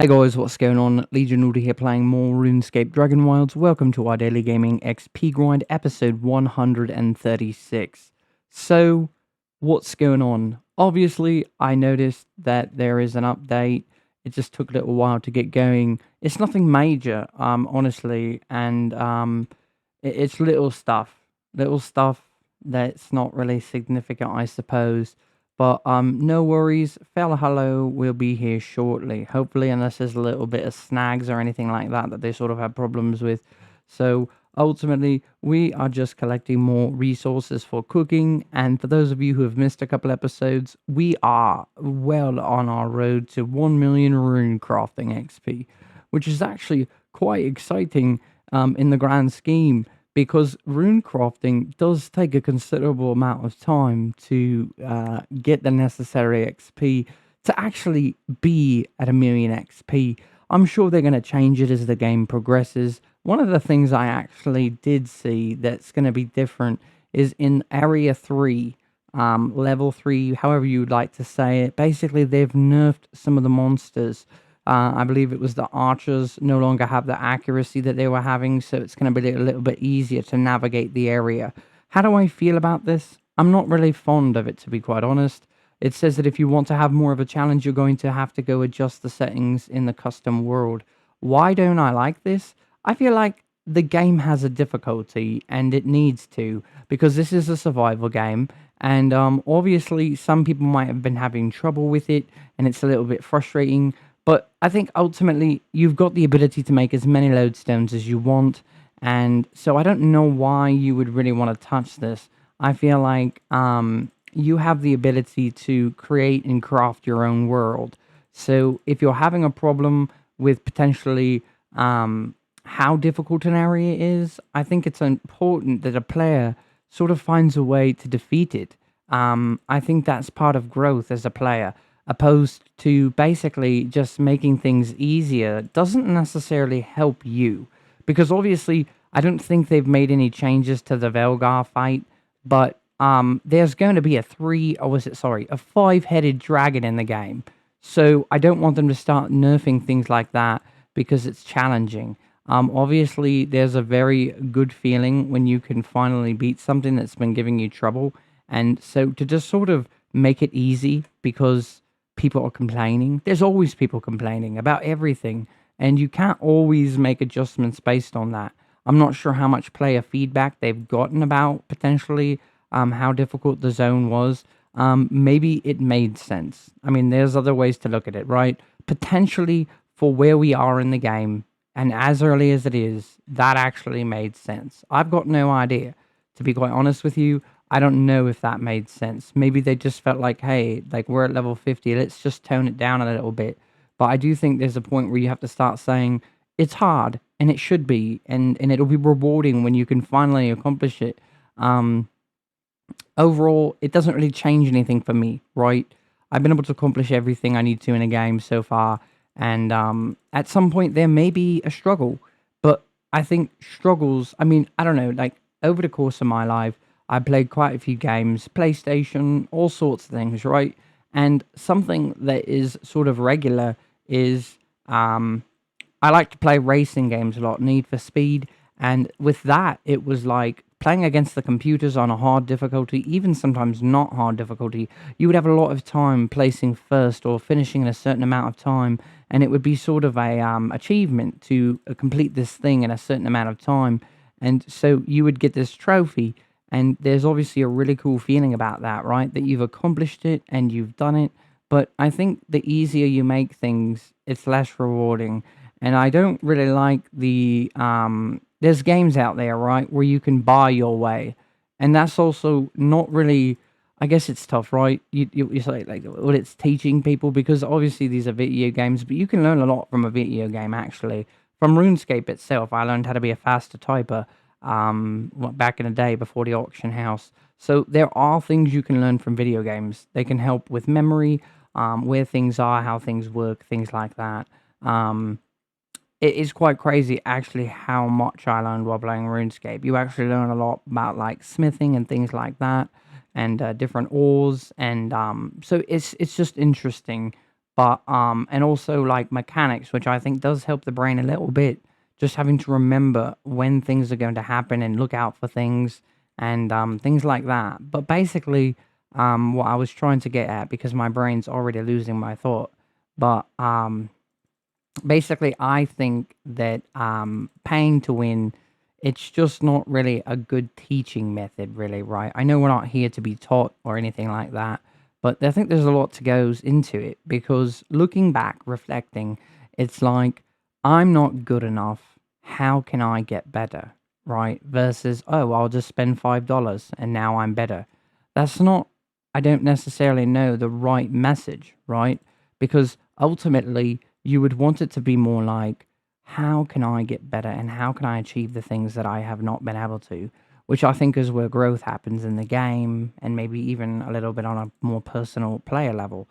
Hey guys, what's going on? Legion Order here playing more RuneScape Dragonwilds. Welcome to our Daily Gaming XP Grind, episode 136. So, what's going on? Obviously, I noticed that there is an update. It just took a little while to get going. It's nothing major, honestly, and it's little stuff that's not really significant, I suppose. But no worries, fella hello will be here shortly. Hopefully, unless there's a little bit of snags or anything like that that they sort of have problems with. So ultimately, we are just collecting more resources for cooking. And for those of you who have missed a couple episodes, we are well on our road to 1 million rune crafting XP, which is actually quite exciting in the grand scheme, because rune crafting does take a considerable amount of time to get the necessary XP to actually be at 1 million XP. I'm sure they're going to change it as the game progresses. One of the things I actually did see that's going to be different is in Area 3, Level 3, however you would like to say it. Basically, they've nerfed some of the monsters. I believe it was the archers no longer have the accuracy that they were having, so it's going to be a little bit easier to navigate the area. How do I feel about this? I'm not really fond of it, to be quite honest. It says that if you want to have more of a challenge, you're going to have to go adjust the settings in the custom world. Why don't I like this? I feel like the game has a difficulty, and it needs to, because this is a survival game, and obviously some people might have been having trouble with it, and it's a little bit frustrating. But I think ultimately you've got the ability to make as many lodestones as you want, and so I don't know why you would really want to touch this. I feel like you have the ability to create and craft your own world. So if you're having a problem with potentially how difficult an area is, I think it's important that a player sort of finds a way to defeat it. I think that's part of growth as a player, opposed to basically just making things easier doesn't necessarily help you. Because obviously, I don't think they've made any changes to the Velgar fight, but there's going to be a five-headed dragon in the game. So I don't want them to start nerfing things like that because it's challenging. Obviously, there's a very good feeling when you can finally beat something that's been giving you trouble. And so to just sort of make it easy because people are complaining, there's always people complaining about everything. And you can't always make adjustments based on that. I'm not sure how much player feedback they've gotten about potentially how difficult the zone was. Maybe it made sense. I mean, there's other ways to look at it, right? Potentially, for where we are in the game, and as early as it is, that actually made sense. I've got no idea. To be quite honest with you, I don't know if that made sense. Maybe they just felt like, hey, like we're at level 50, let's just tone it down a little bit. But I do think there's a point where you have to start saying it's hard, and it should be, and it'll be rewarding when you can finally accomplish it. Overall, it doesn't really change anything for me, right? I've been able to accomplish everything I need to in a game so far, and at some point there may be a struggle, but I think struggles, I mean, I don't know, like over the course of my life, I played quite a few games, PlayStation, all sorts of things, right? And something that is sort of regular is I like to play racing games a lot, Need for Speed, and with that, it was like playing against the computers on a hard difficulty, even sometimes not hard difficulty. You would have a lot of time placing first or finishing in a certain amount of time, and it would be sort of a achievement to complete this thing in a certain amount of time. And so you would get this trophy, and there's obviously a really cool feeling about that, right? That you've accomplished it and you've done it. But I think the easier you make things, it's less rewarding. And I don't really like the there's games out there, right, where you can buy your way, and that's also not really. I guess it's tough, right? You say like, well, it's teaching people, because obviously these are video games, but you can learn a lot from a video game. Actually, from RuneScape itself, I learned how to be a faster typer back in the day before the auction house. So there are things you can learn from video games. They can help with memory, where things are, how things work, things like that. Um, it is quite crazy, actually, how much I learned while playing RuneScape. You actually learn a lot about like smithing and things like that, and different ores, and so it's just interesting. but and also like mechanics, which I think does help the brain a little bit. Just having to remember when things are going to happen and look out for things and things like that. But basically, what I was trying to get at, because my brain's already losing my thought, but basically, I think that paying to win, it's just not really a good teaching method, really, right? I know we're not here to be taught or anything like that, but I think there's a lot to goes into it, because looking back, reflecting, it's like I'm not good enough. How can I get better, right? Versus, oh, I'll just spend $5 and now I'm better. That's not. I don't necessarily know the right message, right? Because ultimately you would want it to be more like, how can I get better and how can I achieve the things that I have not been able to? Which I think is where growth happens in the game, and maybe even a little bit on a more personal player level.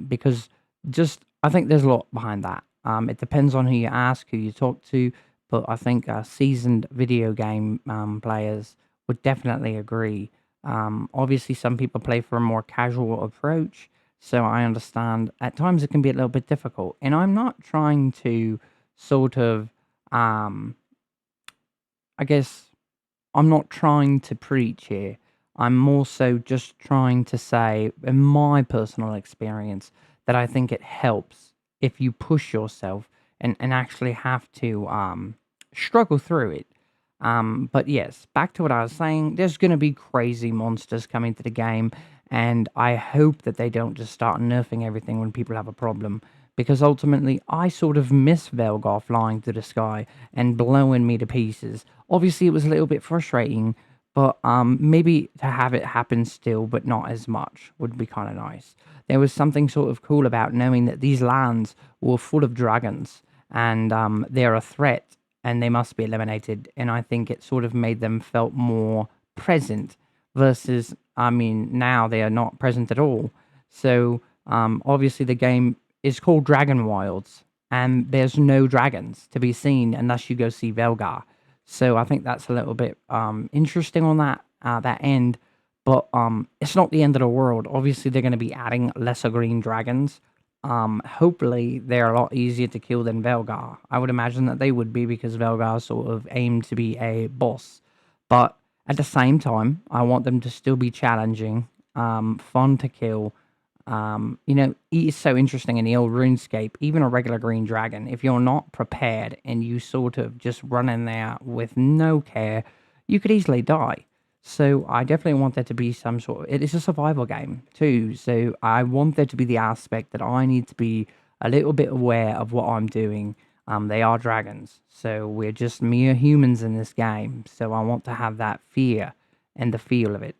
Because just, I think there's a lot behind that. It depends on who you ask, who you talk to, but I think seasoned video game players would definitely agree. Obviously, some people play for a more casual approach, so I understand at times it can be a little bit difficult. And I'm not trying to sort of, um, I guess, I'm not trying to preach here. I'm more so just trying to say, in my personal experience, that I think it helps if you push yourself and actually have to struggle through it. But yes, back to what I was saying, there's going to be crazy monsters coming to the game, and I hope that they don't just start nerfing everything when people have a problem. Because ultimately, I sort of miss Velgar flying through the sky and blowing me to pieces. Obviously, it was a little bit frustrating, but maybe to have it happen still, but not as much, would be kind of nice. There was something sort of cool about knowing that these lands were full of dragons, and they're a threat, and they must be eliminated. And I think it sort of made them felt more present versus, I mean, now they are not present at all. So obviously the game is called Dragonwilds, and there's no dragons to be seen unless you go see Velgar. So I think that's a little bit interesting on that end, but it's not the end of the world. Obviously, they're going to be adding lesser green dragons. Hopefully, they're a lot easier to kill than Velgar. I would imagine that they would be, because Velgar sort of aimed to be a boss, but at the same time, I want them to still be challenging, fun to kill. It's so interesting in the old RuneScape, even a regular green dragon, if you're not prepared and you sort of just run in there with no care, you could easily die. So I definitely want there to be some sort of, it is a survival game too. So I want there to be the aspect that I need to be a little bit aware of what I'm doing. They are dragons, so we're just mere humans in this game. So I want to have that fear and the feel of it.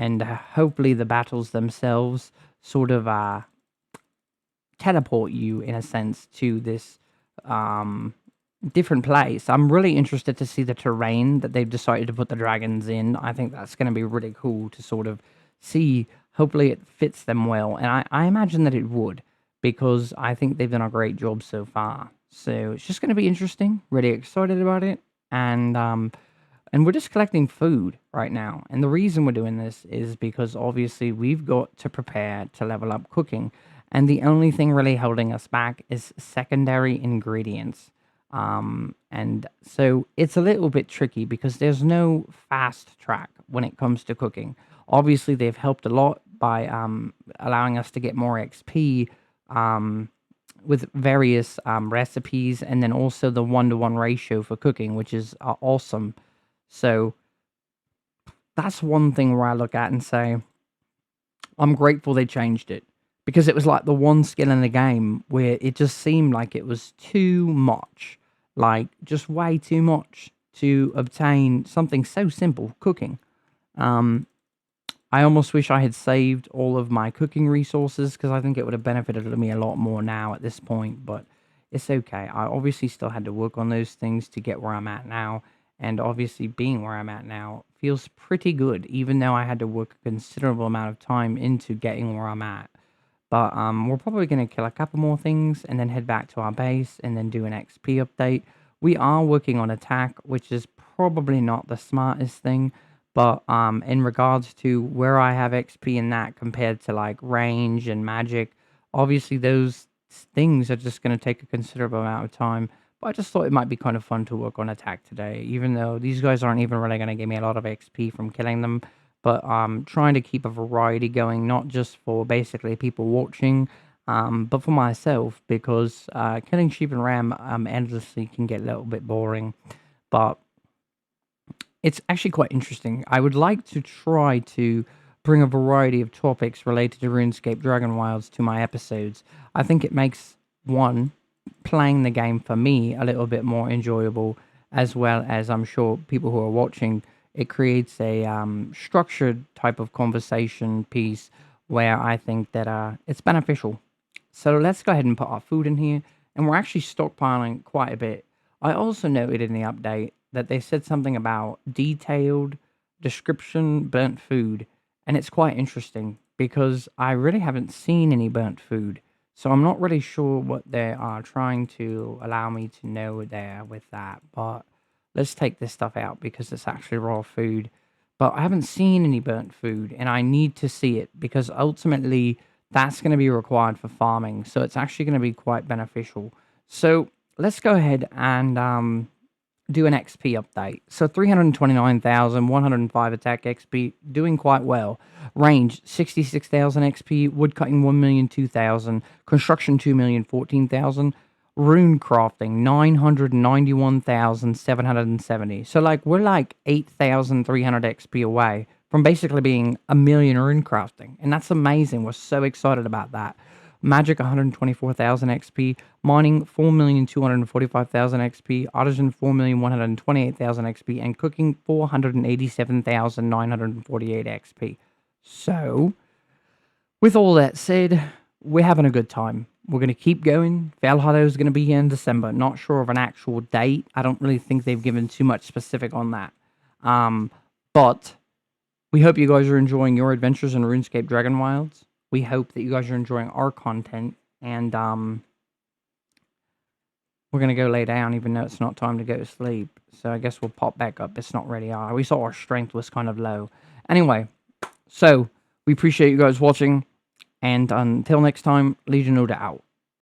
And hopefully the battles themselves sort of teleport you in a sense to this different place. I'm really interested to see the terrain that they've decided to put the dragons in. I think that's going to be really cool to sort of see. Hopefully it fits them well, and I imagine that it would, because I think they've done a great job so far. So it's just going to be interesting. Really excited about it, and we're just collecting food right now. And the reason we're doing this is because obviously we've got to prepare to level up cooking. And the only thing really holding us back is secondary ingredients. And so it's a little bit tricky because there's no fast track when it comes to cooking. Obviously, they've helped a lot by allowing us to get more XP with various recipes, and then also the 1-to-1 ratio for cooking, which is awesome. So that's one thing where I look at and say, I'm grateful they changed it, because it was like the one skill in the game where it just seemed like it was too much, like just way too much to obtain something so simple, cooking. I almost wish I had saved all of my cooking resources, because I think it would have benefited me a lot more now at this point, but it's okay. I obviously still had to work on those things to get where I'm at now. And obviously being where I'm at now feels pretty good, even though I had to work a considerable amount of time into getting where I'm at. But we're probably going to kill a couple more things and then head back to our base and then do an XP update. We are working on attack, which is probably not the smartest thing. But in regards to where I have XP in that compared to like range and magic, Obviously, those things are just going to take a considerable amount of time. But I just thought it might be kind of fun to work on attack today, even though these guys aren't even really going to give me a lot of XP from killing them. But trying to keep a variety going, not just for basically people watching, but for myself, because killing sheep and ram endlessly can get a little bit boring. But it's actually quite interesting. I would like to try to bring a variety of topics related to RuneScape Dragonwilds to my episodes. I think it makes one playing the game for me a little bit more enjoyable, as well as I'm sure people who are watching. It creates a structured type of conversation piece where I think that it's beneficial. So let's go ahead and put our food in here, and we're actually stockpiling quite a bit. I also noted in the update that they said something about detailed description burnt food, and it's quite interesting because I really haven't seen any burnt food. So I'm not really sure what they are trying to allow me to know there with that. But let's take this stuff out because it's actually raw food. But I haven't seen any burnt food, and I need to see it because ultimately that's going to be required for farming. So it's actually going to be quite beneficial. So let's go ahead and do an XP update. So 329,105 attack XP, doing quite well. Range 66,000 XP, woodcutting 1,002,000, construction 2,014,000, rune crafting 991,770. So like we're like 8,300 XP away from basically being a million rune crafting, and that's amazing. We're so excited about that. Magic 124,000 XP, mining 4,245,000 XP, artisan 4,128,000 XP, and cooking 487,948 XP. So, with all that said, we're having a good time. We're going to keep going. Valhalla is going to be here in December. Not sure of an actual date. I don't really think they've given too much specific on that. But we hope you guys are enjoying your adventures in RuneScape Dragonwilds. We hope that you guys are enjoying our content, and we're going to go lay down even though it's not time to go to sleep. So I guess we'll pop back up. It's not really we saw our strength was kind of low. Anyway, so we appreciate you guys watching, and until next time, Legion Order out.